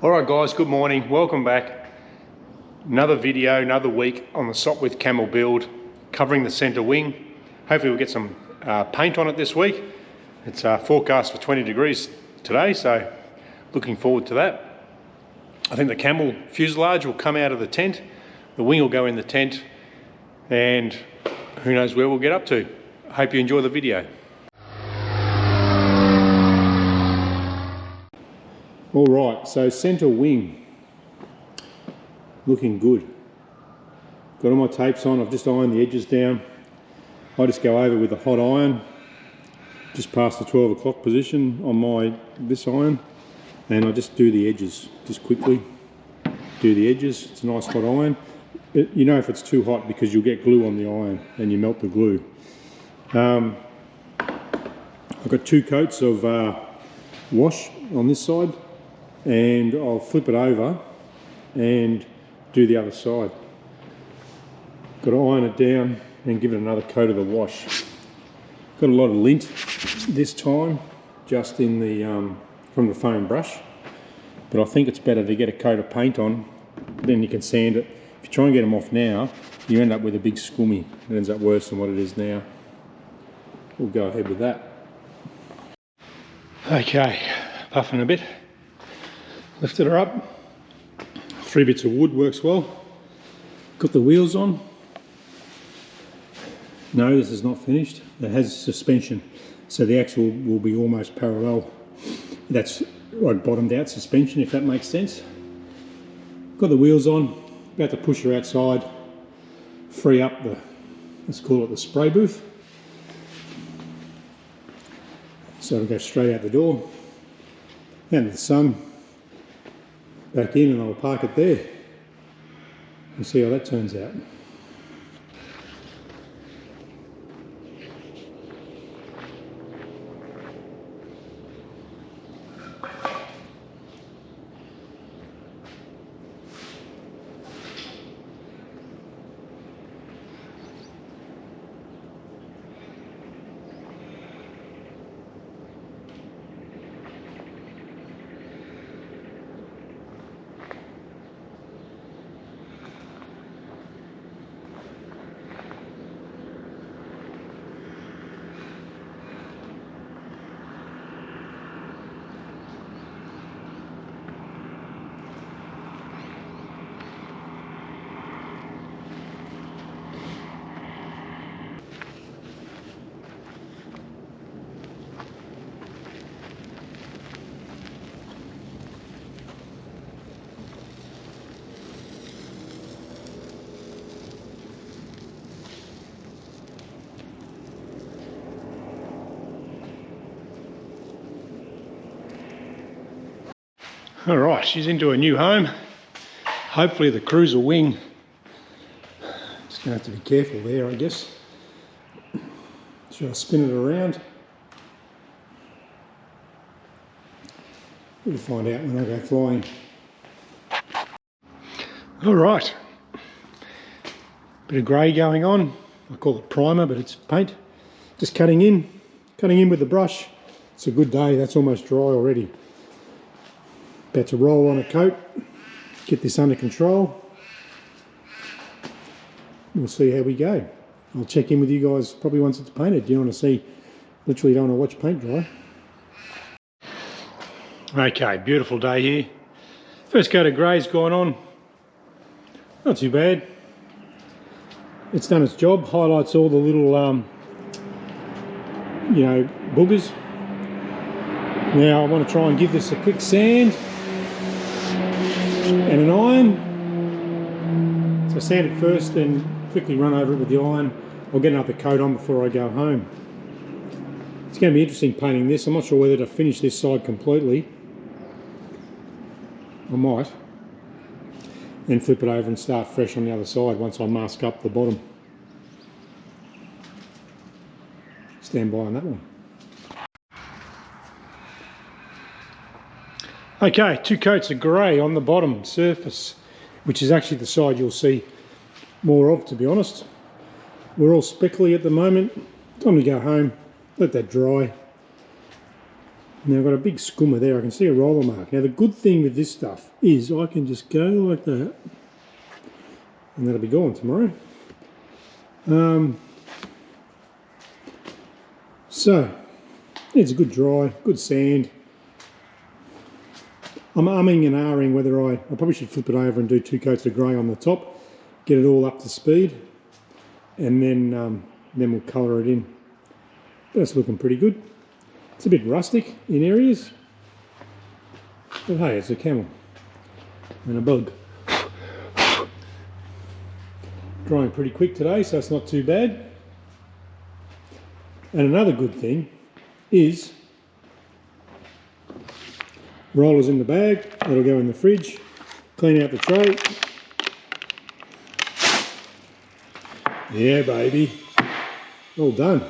Alright guys, good morning, welcome back. Another video, another week on the Sopwith Camel build, covering the centre wing. Hopefully we'll get some paint on it this week. It's forecast for 20 degrees today, so looking forward to that. I think the camel fuselage will come out of the tent, the wing will go in the tent, and who knows where we'll get up to. I hope you enjoy the video. Alright, so centre wing, looking good. Got all my tapes on, I've just ironed the edges down. I just go over with a hot iron, just past the 12 o'clock position on this iron, and I just do the edges, just quickly do the edges. It's a nice hot iron. You know if it's too hot because you'll get glue on the iron and you melt the glue. I've got 2 coats of wash on this side, and I'll flip it over and do the other side. Got to iron it down and give it another coat of the wash. Got a lot of lint this time, just in the from the foam brush, but I think it's better to get a coat of paint on, then you can sand it. If you try and get them off now, you end up with a big scummy. It ends up worse than what it is now. We'll go ahead with that. Okay, puffing a bit. Lifted her up. 3 bits of wood works well. Got the wheels on. No, this is not finished. It has suspension, so the axle will be almost parallel. That's like bottomed out suspension, if that makes sense. Got the wheels on. About to push her outside, free up the, let's call it the spray booth. So it'll go straight out the door, out into the sun, back in, and I'll park it there and see how that turns out. Alright, she's into a new home. Hopefully the cruiser wing, just going to have to be careful there, I guess. Should I spin it around? We'll find out when I go flying. Alright, bit of grey going on. I call it primer, but it's paint. Just cutting in with the brush. It's a good day, that's almost dry already. About to roll on a coat, get this under control. We'll see how we go. I'll check in with you guys probably once it's painted. Do you want to see? Literally don't want to watch paint dry. Okay, beautiful day here. First coat of grey's gone on. Not too bad. It's done its job. Highlights all the little, you know, boogers. Now I want to try and give this a quick sand and an iron. So sand it first, then quickly run over it with the iron. I'll get another coat on before I go home. It's going to be interesting painting this. I'm not sure whether to finish this side completely. I might. Then flip it over and start fresh on the other side once I mask up the bottom. Stand by on that one. Okay, 2 coats of grey on the bottom surface, which is actually the side you'll see more of, to be honest. We're all speckly at the moment. Time to go home, let that dry. Now I've got a big scummer there, I can see a roller mark. Now the good thing with this stuff is I can just go like that and that'll be gone tomorrow. So it's a good dry, good sand. I'm umming and ahhing whether I probably should flip it over and do 2 coats of grey on the top, get it all up to speed, and then we'll colour it in. But it's looking pretty good. It's a bit rustic in areas, but hey, it's a camel and a bug. Drying pretty quick today, so it's not too bad. And another good thing is rollers in the bag, that'll go in the fridge, clean out the tray. Yeah, baby, all done.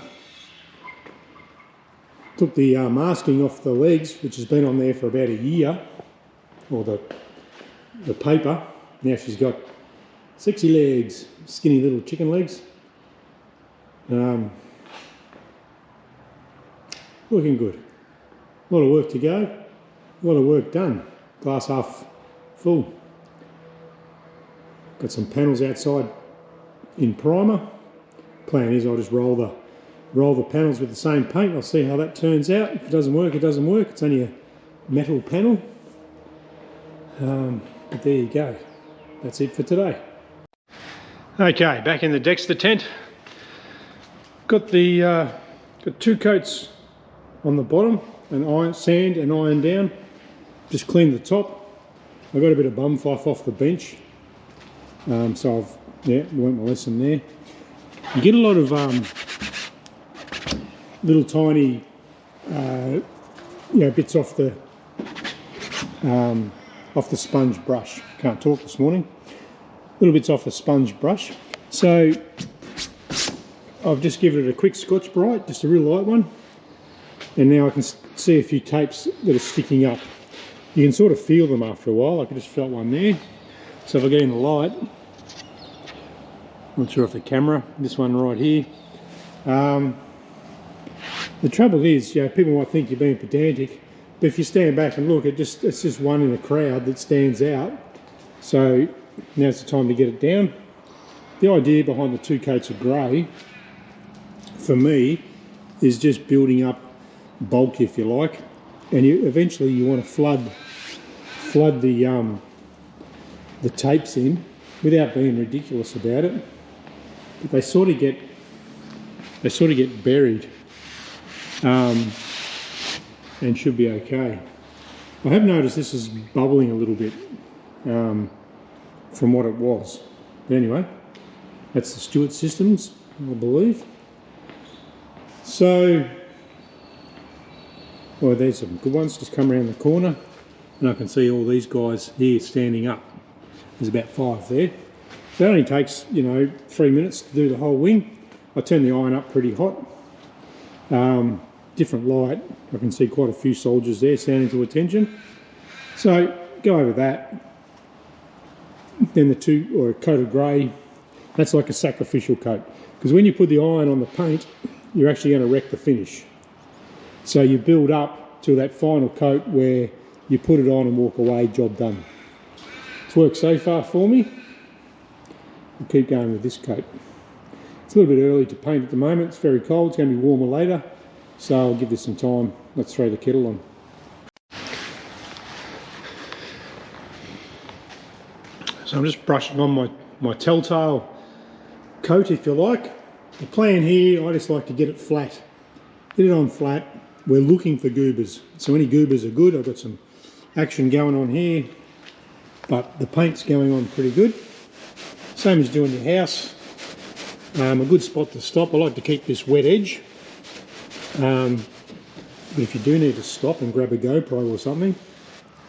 Took the masking off the legs, which has been on there for about a year, or the paper. Now she's got sexy legs, skinny little chicken legs. Looking good. A lot of work to go, a lot of work done. Glass half full. Got some panels outside in primer. Plan is I'll just roll the panels with the same paint. I'll see how that turns out. If it doesn't work, it doesn't work. It's only a metal panel. But there you go. That's it for today. Okay, back in the Dexter tent. Got 2 coats on the bottom, and sand and iron down. Just cleaned the top. I got a bit of bum fife off the bench. So I've learnt my lesson there. You get a lot of little tiny bits off the sponge brush. Can't talk this morning. Little bits off the sponge brush. So I've just given it a quick Scotch Brite, just a real light one, and now I can see a few tapes that are sticking up. You can sort of feel them after a while. I just felt one there. So if I get in the light, not sure if the camera, this one right here. The trouble is, people might think you're being pedantic, but if you stand back and look, it's just one in a crowd that stands out. So now's the time to get it down. The idea behind the 2 coats of grey, for me, is just building up bulk, if you like, and eventually you want to flood the tapes in without being ridiculous about it. But they sort of get buried. And should be okay. I have noticed this is bubbling a little bit from what it was. But anyway, that's the Struts systems, I believe. So, well, there's some good ones. Just come around the corner and I can see all these guys here standing up. There's about 5 there. It only takes, 3 minutes to do the whole wing. I turn the iron up pretty hot. Different light. I can see quite a few soldiers there standing to attention. So go over that. Then a coat of grey. That's like a sacrificial coat, because when you put the iron on the paint, you're actually going to wreck the finish. So you build up to that final coat where you put it on and walk away, job done. It's worked so far for me. I'll keep going with this coat. It's a little bit early to paint at the moment. It's very cold. It's going to be warmer later. So I'll give this some time. Let's throw the kettle on. So I'm just brushing on my telltale coat, if you like. The plan here, I just like to get it flat. Get it on flat. We're looking for goobers. So any goobers are good. I've got some action going on here, but the paint's going on pretty good. Same as doing your house. A good spot to stop. I like to keep this wet edge. But if you do need to stop and grab a GoPro or something,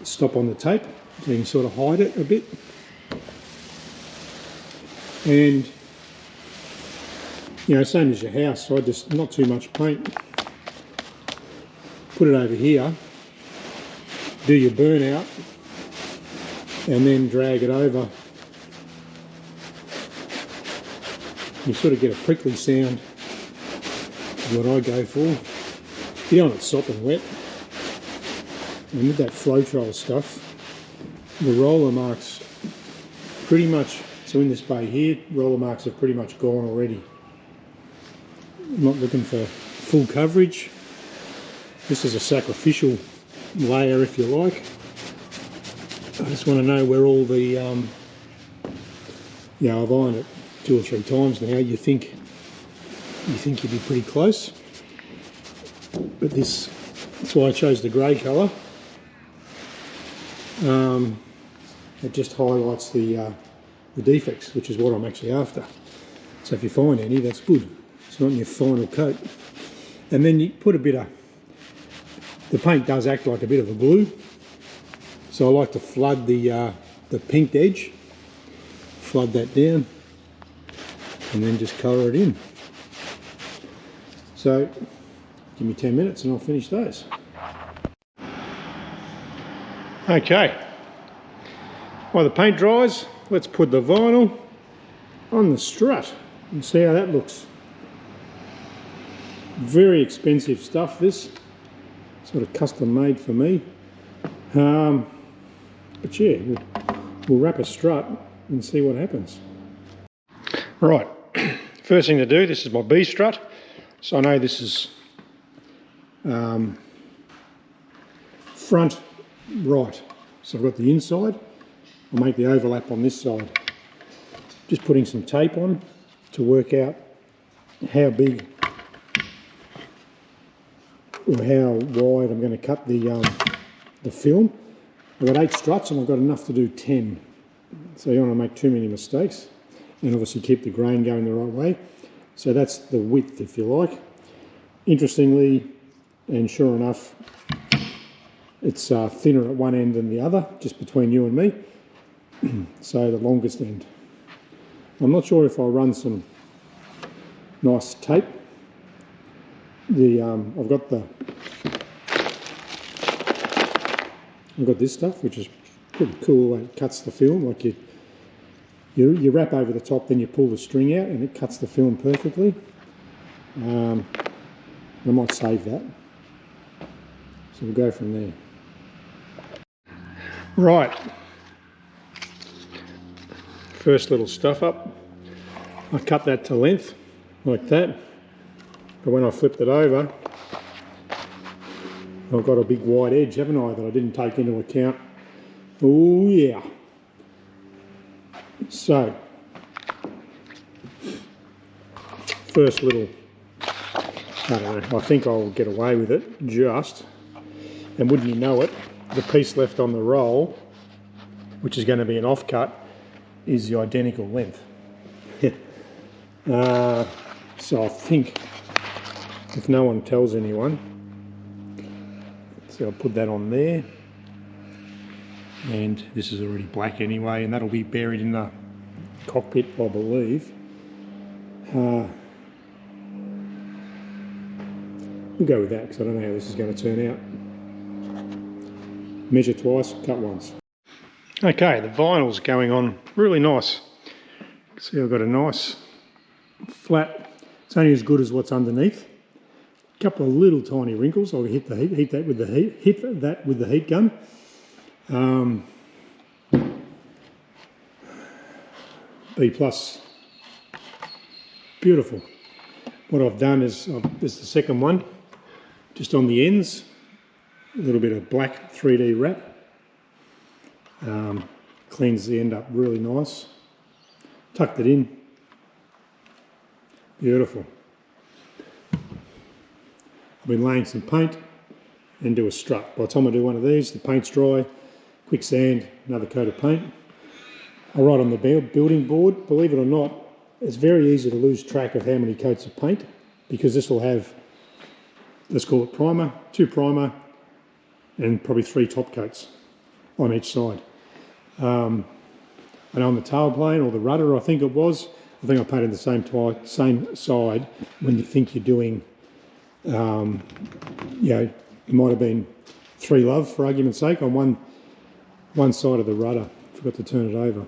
stop on the tape so you can sort of hide it a bit. And same as your house, so I just, not too much paint. Put it over here, do your burnout, and then drag it over. You sort of get a prickly sound, is what I go for. You don't want it sopping wet. And with that Floetrol stuff, the roller marks pretty much, so in this bay here, roller marks have pretty much gone already. I'm not looking for full coverage. This is a sacrificial layer, if you like. I just want to know where all the, yeah, I've ironed it 2 or 3 times now. You think you'd be pretty close, but that's why I chose the grey colour. It just highlights the defects, which is what I'm actually after. So if you find any, that's good. It's not in your final coat. And then you put a bit of, the paint does act like a bit of a glue, so I like to flood the pinked edge, flood that down, and then just colour it in. So give me 10 minutes and I'll finish those. Okay, while the paint dries, let's put the vinyl on the strut and see how that looks. Very expensive stuff, this. Sort of custom made for me. But yeah, we'll wrap a strut and see what happens. Right, first thing to do, this is my B strut. So I know this is front right. So I've got the inside. I'll make the overlap on this side. Just putting some tape on to work out how big or how wide I'm going to cut the film. I've got 8 struts and I've got enough to do 10. So you don't want to make too many mistakes, and obviously keep the grain going the right way. So that's the width, if you like. Interestingly, and sure enough, it's thinner at one end than the other, just between you and me. So the longest end. I'm not sure if I'll run some nice tape. I've got this stuff, which is pretty cool. It cuts the film, like you wrap over the top, then you pull the string out, and it cuts the film perfectly. I might save that. So we'll go from there. Right. First little stuff up. I cut that to length, like that. But when I flipped it over, I've got a big wide edge, haven't I, that I didn't take into account. Oh yeah. So, first little, I don't know, I think I'll get away with it just, and wouldn't you know it, the piece left on the roll, which is going to be an offcut, is the identical length. So I think, if no one tells anyone, so I'll put that on there, and this is already black anyway, and that'll be buried in the cockpit, I believe. We'll go with that because I don't know how this is going to turn out. Measure twice, cut once. Okay, the vinyl's going on really nice. See, I've got a nice flat. It's only as good as what's underneath. A couple of little tiny wrinkles. I'll hit that with the heat gun. B plus, beautiful. What I've done is, this is the second one, just on the ends, a little bit of black 3D wrap. Cleans the end up really nice. Tucked it in. Beautiful. I've been laying some paint and do a strut. By the time I do one of these, the paint's dry, quick sand, another coat of paint. I'll write on the building board. Believe it or not, it's very easy to lose track of how many coats of paint, because this will have, let's call it primer, 2 primer, and probably 3 top coats on each side. And on the tailplane or the rudder, I think it was, I think I painted the same side when you think you're doing, you know, it might have been 3 love for argument's sake on one side of the rudder. Forgot to turn it over.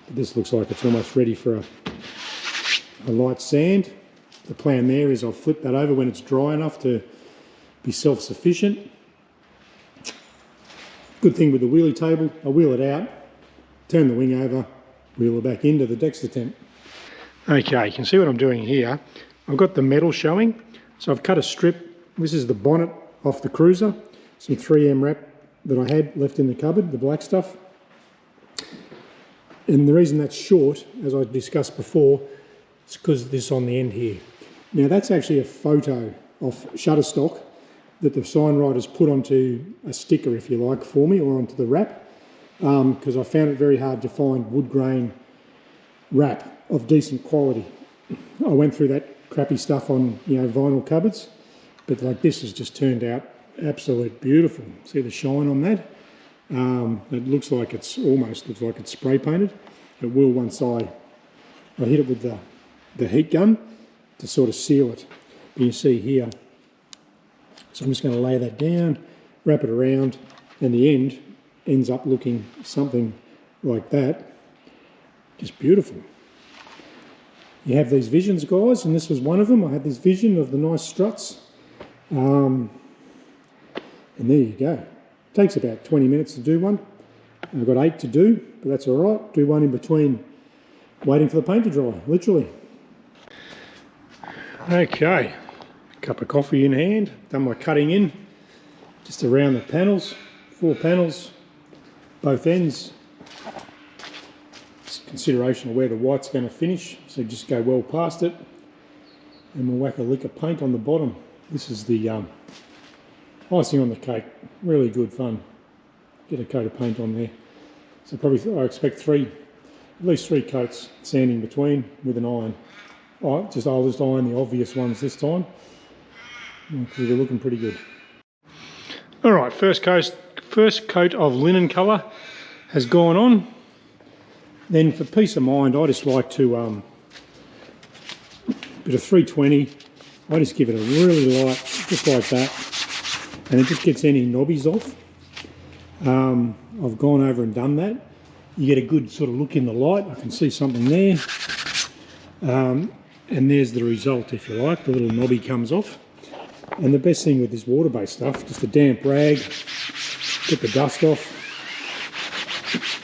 But this looks like it's almost ready for a light sand. The plan there is I'll flip that over when it's dry enough to be self-sufficient. Good thing with the wheelie table, I wheel it out, turn the wing over, wheel it back into the Dexter tent. Okay, you can see what I'm doing here. I've got the metal showing, so I've cut a strip. This is the bonnet off the cruiser, some 3M wrap that I had left in the cupboard, the black stuff. And the reason that's short, as I discussed before, is because this on the end here. Now that's actually a photo of Shutterstock that the sign writers put onto a sticker, if you like, for me, or onto the wrap, because I found it very hard to find wood grain wrap of decent quality. I went through that crappy stuff on, you know, vinyl cupboards, but like this has just turned out absolute beautiful. See the shine on that? It looks like it's almost looks like it's spray painted. It will once I hit it with the heat gun to sort of seal it. But you see here, so I'm just going to lay that down, wrap it around, and the end ends up looking something like that. Just beautiful. You have these visions, guys, and this was one of them. I had this vision of the nice struts. And there you go. Takes about 20 minutes to do one. I've got 8 to do, but that's all right. Do one in between waiting for the paint to dry, literally. Okay, cup of coffee in hand. Done my cutting in, just around the panels. 4 panels, both ends. It's consideration of where the white's going to finish, so just go well past it. And we'll whack a lick of paint on the bottom. This is the icing on the cake. Really good fun. Get a coat of paint on there. So probably I expect at least three coats sanding between with an iron. I'll just iron the obvious ones this time because they're looking pretty good. All right, first coat of linen colour has gone on. Then for peace of mind, I just like to bit of 320. I just give it a really light, just like that, and it just gets any knobbies off. I've gone over and done that. You get a good sort of look in the light. I can see something there. And there's the result, if you like. The little knobby comes off. And the best thing with this water-based stuff, just a damp rag, get the dust off.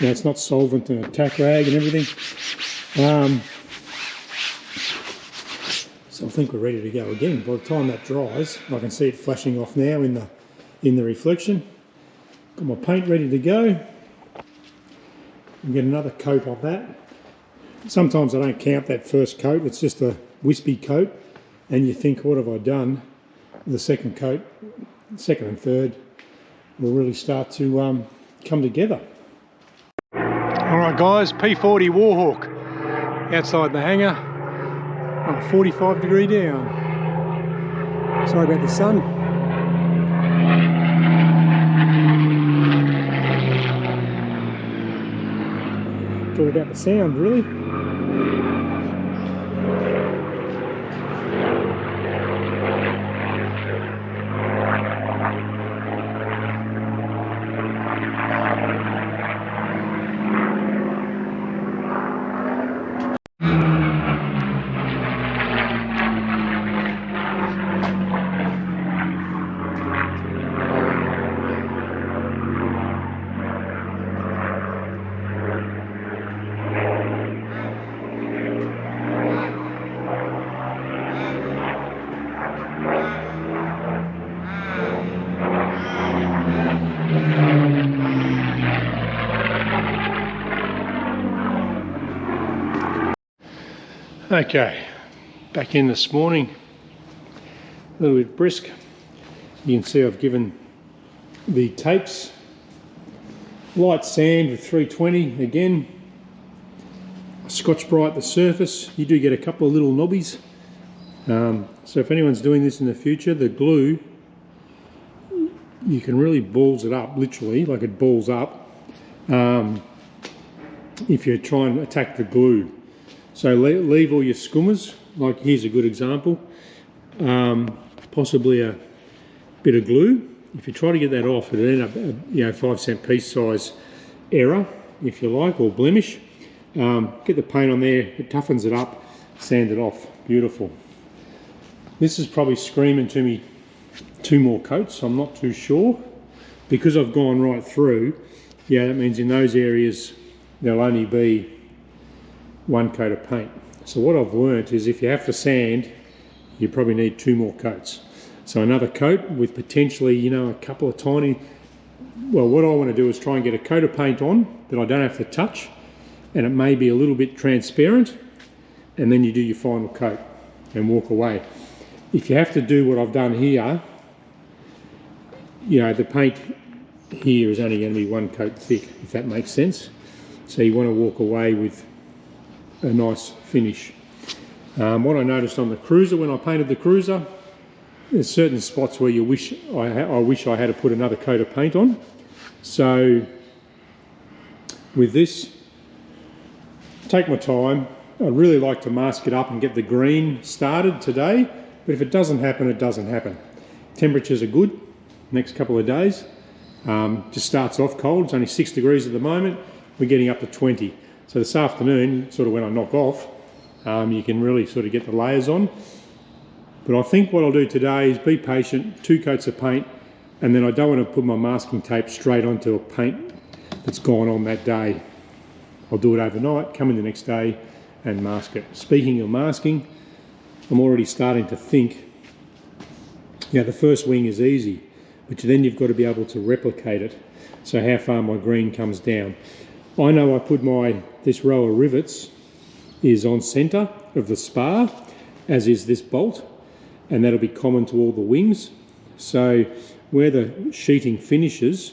Now it's not solvent and a tack rag and everything. So I think we're ready to go again. By the time that dries, I can see it flashing off now in the reflection. Got my paint ready to go. And get another coat of that. Sometimes I don't count that first coat, it's just a wispy coat, and you think, what have I done? The second coat, second and third, will really start to come together. Alright guys, P40 Warhawk outside the hangar on a 45-degree down. Sorry about the sun. It's all about the sound, really. Okay, back in this morning, a little bit brisk. You can see I've given the tapes light sand with 320 again. Scotch Brite the surface. You do get a couple of little knobbies. So if anyone's doing this in the future, the glue, you can really balls it up, literally, like it balls up, if you try and attack the glue. So leave all your skummers, like here's a good example, possibly a bit of glue. If you try to get that off, it'll end up 5-cent piece size error, if you like, or blemish. Get the paint on there, it toughens it up, sand it off, beautiful. This is probably screaming to me 2 more coats, I'm not too sure, because I've gone right through, yeah, that means in those areas there'll only be one coat of paint. So what I've learnt is if you have to sand, you probably need 2 more coats. So another coat with potentially, you know, a couple of tiny, well, what I want to do is try and get a coat of paint on that I don't have to touch, and it may be a little bit transparent, and then you do your final coat and walk away. If you have to do what I've done here, you know, the paint here is only going to be 1 coat thick, if that makes sense. So you want to walk away with a nice finish. What I noticed on the cruiser when I painted the cruiser, there's certain spots where you wish I wish I had to put another coat of paint on. So with this, take my time. I'd really like to mask it up and get the green started today, but if it doesn't happen, it doesn't happen. Temperatures are good next couple of days. Just starts off cold. It's only 6 degrees at the moment. We're getting up to 20. So this afternoon, sort of when I knock off, you can really sort of get the layers on. But I think what I'll do today is be patient, 2 coats of paint, and then I don't want to put my masking tape straight onto a paint that's gone on that day. I'll do it overnight, come in the next day and mask it. Speaking of masking, I'm already starting to think, you know, the first wing is easy, but then you've got to be able to replicate it. So how far my green comes down. I know I put this row of rivets is on centre of the spar, as is this bolt, and that'll be common to all the wings. So where the sheeting finishes,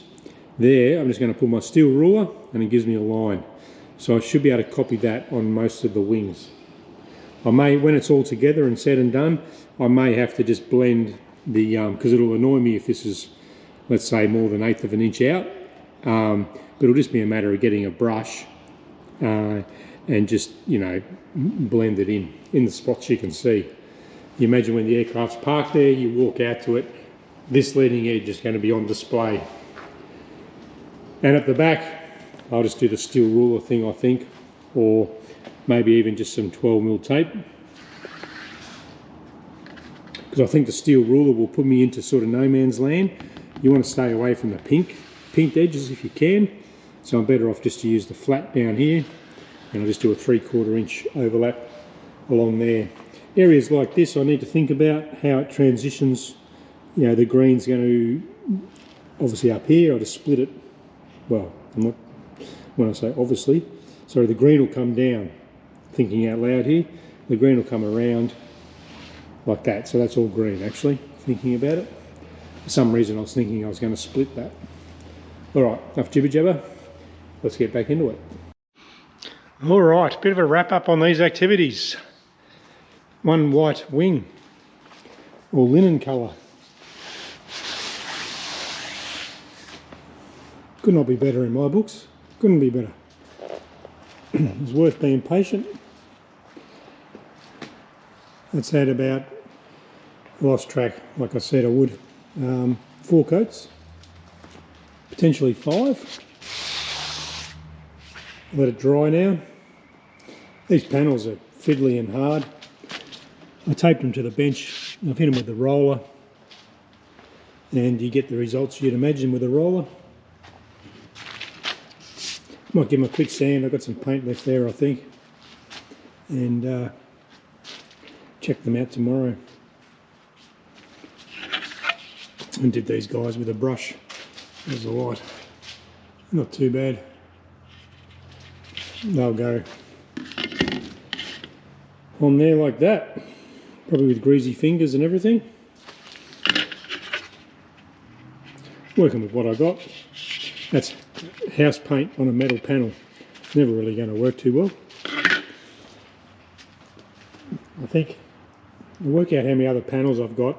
there I'm just going to put my steel ruler and it gives me a line. So I should be able to copy that on most of the wings. I may, when it's all together and said and done, I may have to just blend the, because it'll annoy me if this is, let's say, more than 1/8 of an inch out. But it'll just be a matter of getting a brush and just, you know, blend it in the spots you can see. You imagine when the aircraft's parked there, you walk out to it, this leading edge is going to be on display. And at the back, I'll just do the steel ruler thing, I think, or maybe even just some 12mm tape. Because I think the steel ruler will put me into sort of no man's land. You want to stay away from the pinked edges if you can. So I'm better off just to use the flat down here, and I'll just do a 3/4 inch overlap along there. Areas like this I need to think about how it transitions. You know, the green's going to, obviously up here, I'll just split it. Well, I'm not, when I say obviously, sorry, the green will come down, thinking out loud here, the green will come around like that. So that's all green actually, thinking about it. For some reason I was thinking I was going to split that. All right, enough jibber jabber. Let's get back into it. All right, bit of a wrap up on these activities. 1 white wing, or linen colour. Could not be better in my books. Couldn't be better. It's worth being patient. That's had about, lost track, like I said I would, 4 coats, potentially 5. Let it dry now. These panels are fiddly and hard. I taped them to the bench. I've hit them with the roller, and you get the results you'd imagine with a roller. Might give them a quick sand. I've got some paint left there, I think, and check them out tomorrow. And did these guys with a brush. There's a light. Not too bad. They'll go on there like that, probably with greasy fingers and everything. Working with what I got. That's house paint on a metal panel. It's never really going to work too well. I think I'll work out how many other panels I've got.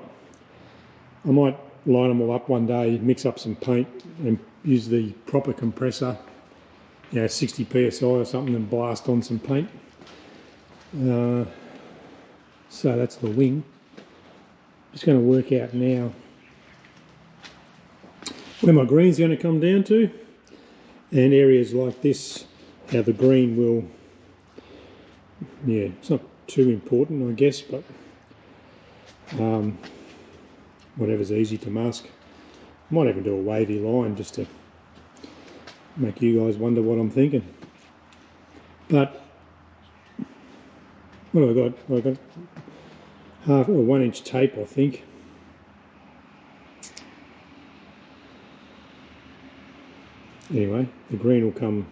I might line them all up one day, mix up some paint and use the proper compressor, you know, 60 psi or something, and blast on some paint. So that's the wing. Just going to work out now where my green's going to come down to, and areas like this, how the green will, yeah, it's not too important I guess, but whatever's easy to mask. Might even do a wavy line just to make you guys wonder what I'm thinking. But what have I got? I've got half or 1 inch tape, I think. Anyway, the green will come,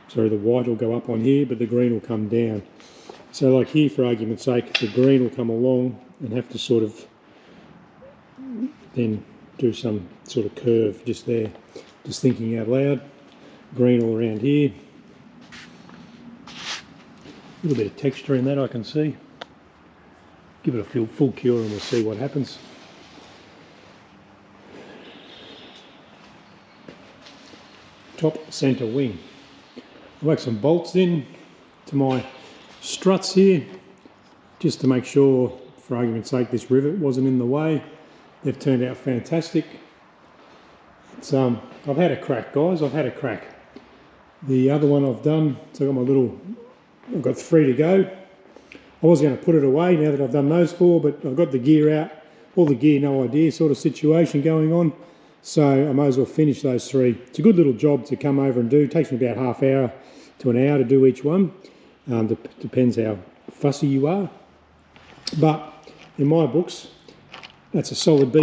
sorry, the white will go up on here, but the green will come down. So like here, for argument's sake, the green will come along and have to sort of then do some sort of curve just there. Just thinking out loud. Green all around here. A little bit of texture in that I can see. Give it a full cure and we'll see what happens. Top centre wing. I'll make some bolts in to my struts here, just to make sure, for argument's sake, this rivet wasn't in the way. They've turned out fantastic. It's, I've had a crack, guys, I've had a crack. The other one I've done, so I've got 3 to go. I was going to put it away now that I've done those 4, but I've got the gear out, all the gear, no idea sort of situation going on. So I might as well finish those 3. It's a good little job to come over and do. It takes me about half hour to an hour to do each one. Depends how fussy you are. But in my books, that's a solid B+.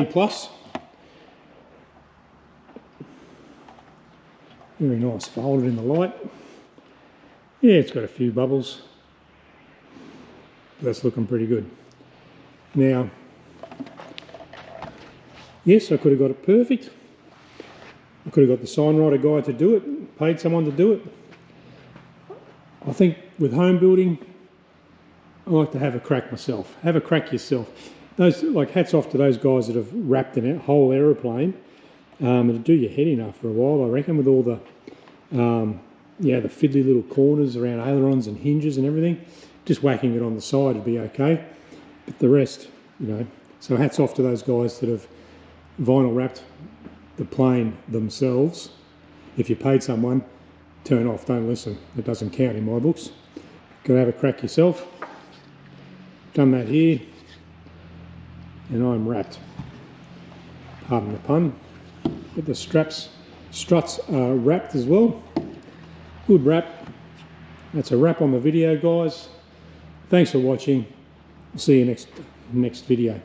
Very nice, folded in the light. Yeah, it's got a few bubbles. That's looking pretty good. Now, yes, I could have got it perfect. I could have got the signwriter guy to do it, paid someone to do it. I think with home building, I like to have a crack myself. Have a crack yourself. Those, like, hats off to those guys that have wrapped a whole aeroplane. It'll do your head in after a while, I reckon, with all the, the fiddly little corners around ailerons and hinges and everything. Just whacking it on the side would be okay. But the rest, you know. So hats off to those guys that have vinyl wrapped the plane themselves. If you paid someone, turn off, don't listen. It doesn't count in my books. Go have a crack yourself. Done that here. And I'm wrapped. Pardon the pun. But the struts are wrapped as well. Good wrap. That's a wrap on the video, guys. Thanks for watching. See you next video.